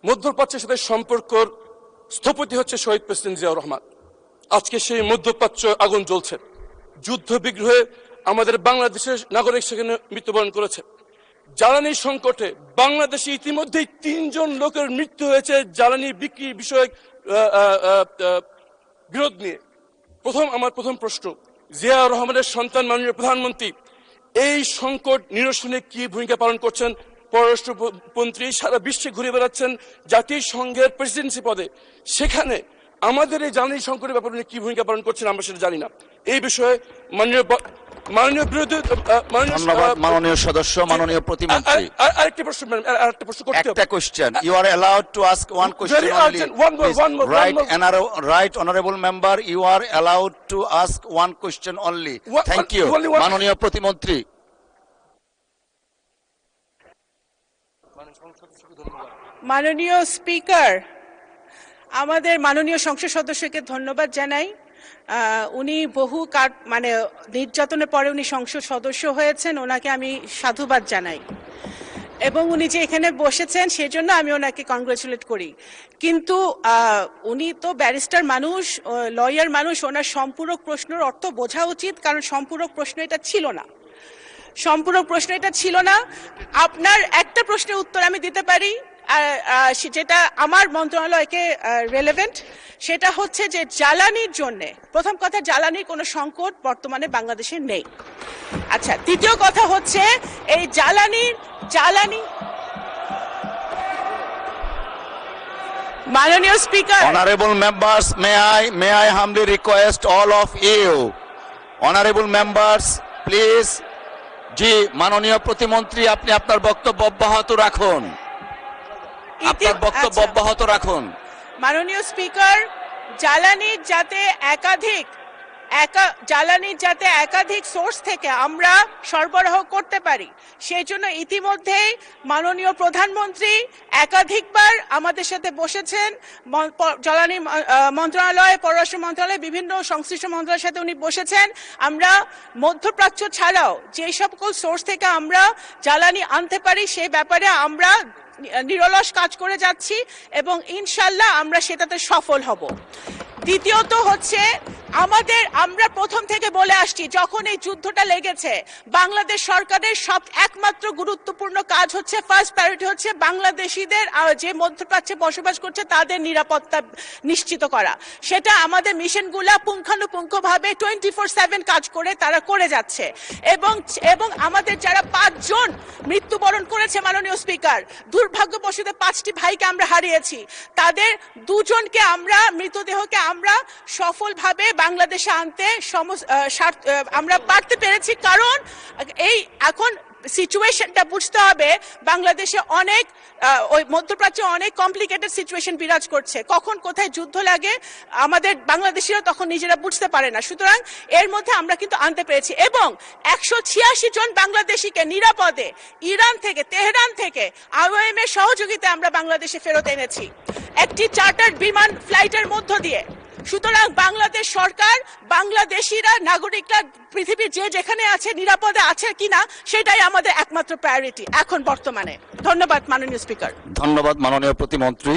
মধ্যপ্রাচ্যের সাথে সম্পর্কর স্থপতি হচ্ছে শহীদ প্রেসিডেন্ট জিয়াউর রহমান। আজকে সেই মধ্যপ্রাচ্য আগুন জ্বলছে, যুদ্ধ বিগ্রহে আমাদের বাংলাদেশের নাগরিক সেখানে মৃত্যুবরণ করেছে। জ্বালানি সংকটে বাংলাদেশে ইতিমধ্যেই 3 জন লোকের মৃত্যু হয়েছে জ্বালানি বিক্রি বিষয়ক বিরোধ নিয়ে। আমার প্রথম প্রশ্ন, জিয়াউর রহমানের সন্তান মাননীয় প্রধানমন্ত্রী এই সংকট নিরসনে কি ভূমিকা পালন করছেন? পররাষ্ট্রমন্ত্রী সারা বিশ্বে ঘুরে বেড়াচ্ছেন জাতিসংঘের প্রেসিডেন্সি পদে, সেখানে আমাদের এই জ্বালানি সংকটের ব্যাপারে কি ভূমিকা পালন করছেন আমরা সেটা জানি না। এই বিষয়ে মাননীয় সদস্য, মাননীয় প্রতিমন্ত্রী, আরেকটি প্রশ্ন করতে হবে। একটা question, you are allowed to ask one question only. Right honourable member, you are allowed to ask one question only. Thank you. মাননীয় প্রতিমন্ত্রী। মাননীয় স্পিকার, আমাদের মাননীয় সংসদ সদস্যকে ধন্যবাদ জানাই। উনি বহু নির্যাতনের পরে উনি সংসদ সদস্য হয়েছেন, ওনাকে আমি সাধুবাদ জানাই। এবং উনি যে এখানে বসেছেন সেজন্য আমি ওনাকে কংগ্রেচুলেট করি। কিন্তু উনি তো ব্যারিস্টার মানুষ, লয়ার মানুষ, ওনার সম্পূরক প্রশ্নের অর্থ বোঝা উচিত, কারণ সম্পূরক প্রশ্ন এটা ছিল না। সম্পূরক প্রশ্ন এটা ছিল না। আপনার একটা প্রশ্নের উত্তর আমি দিতে পারি, যেটা আমার মন্ত্রণালয়কে রেলেভেন্ট, সেটা হচ্ছে যে জ্বালানির জন্য, প্রথম কথা, জ্বালানির কোনো সংকট বর্তমানে বাংলাদেশে নেই। আচ্ছা, দ্বিতীয় কথা হচ্ছে এই জ্বালানি মাননীয় speaker, honourable members, may I humbly request all of you, honorable members, please, জি মাননীয় প্রতিমন্ত্রী, আপনি আপনার বক্তব্য অব্যাহত রাখুন। আপনার বক্তব্য অব্যাহত রাখুন। মাননীয় স্পিকার, জ্বালানির যাতে একাধিক সোর্স থেকে আমরা সরবরাহ করতে পারি, সেই জন্য ইতিমধ্যেই মাননীয় প্রধানমন্ত্রী একাধিকবার আমাদের সাথে বসেছেন। জ্বালানি মন্ত্রণালয়, পররাষ্ট্র মন্ত্রণালয়, বিভিন্ন সংশ্লিষ্ট মন্ত্রণালয়ের সাথে উনি বসেছেন। আমরা মধ্যপ্রাচ্য ছাড়াও যে সকল সোর্স থেকে আমরা জ্বালানি আনতে পারি সেই ব্যাপারে আমরা নিরলস কাজ করে যাচ্ছি এবং ইনশাল্লাহ আমরা সেটাতে সফল হব। দ্বিতীয়ত হচ্ছে আমরা প্রথম থেকে বলে আসছি, যখন এই যুদ্ধটা লেগেছে, বাংলাদেশ সরকারের একমাত্র গুরুত্বপূর্ণ কাজ হচ্ছে, ফার্স্ট প্রায়োরিটি হচ্ছে বাংলাদেশিদের যে মধ্যপ্রাচ্যে বসবাস করছে তাদের নিরাপত্তা নিশ্চিত করা। সেটা আমাদের মিশনগুলা পুঙ্খানুপুঙ্খভাবে 24/7 কাজ করে তারা করে যাচ্ছে। এবং আমাদের যারা 5 জন মৃত্যুবরণ করেছে মাননীয় স্পিকার, দুর্ভাগ্যবশত 5টি ভাইকে আমরা হারিয়েছি, তাদের 2 জনকে মৃতদেহকে আমরা সফলভাবে বাংলাদেশে আনতে আমরা পারতে পেরেছি। কারণ এই এখন সিচুয়েশনটা বুঝতে হবে, বাংলাদেশে ওই মধ্যপ্রাচ্যে অনেক কমপ্লিকেটেড সিচুয়েশন বিরাজ করছে। কখন কোথায় যুদ্ধ লাগে আমাদের বাংলাদেশিরা তখন নিজেরা বুঝতে পারে না। সুতরাং এর মধ্যে আমরা কিন্তু আনতে পেরেছি এবং 186 জন বাংলাদেশিকে নিরাপদে ইরান থেকে, তেহরান থেকে IOM এর সহযোগিতায় আমরা বাংলাদেশে ফেরত এনেছি একটি চার্টার্ড বিমান ফ্লাইটের মধ্য দিয়ে। সুতরাং বাংলাদেশ সরকার, বাংলাদেশিরা, নাগরিকরা পৃথিবীর যেখানে আছে নিরাপদে আছে কিনা সেটাই আমাদের একমাত্র প্রায়োরিটি এখন বর্তমানে। ধন্যবাদ মাননীয় স্পিকার। ধন্যবাদ মাননীয় প্রতিমন্ত্রী।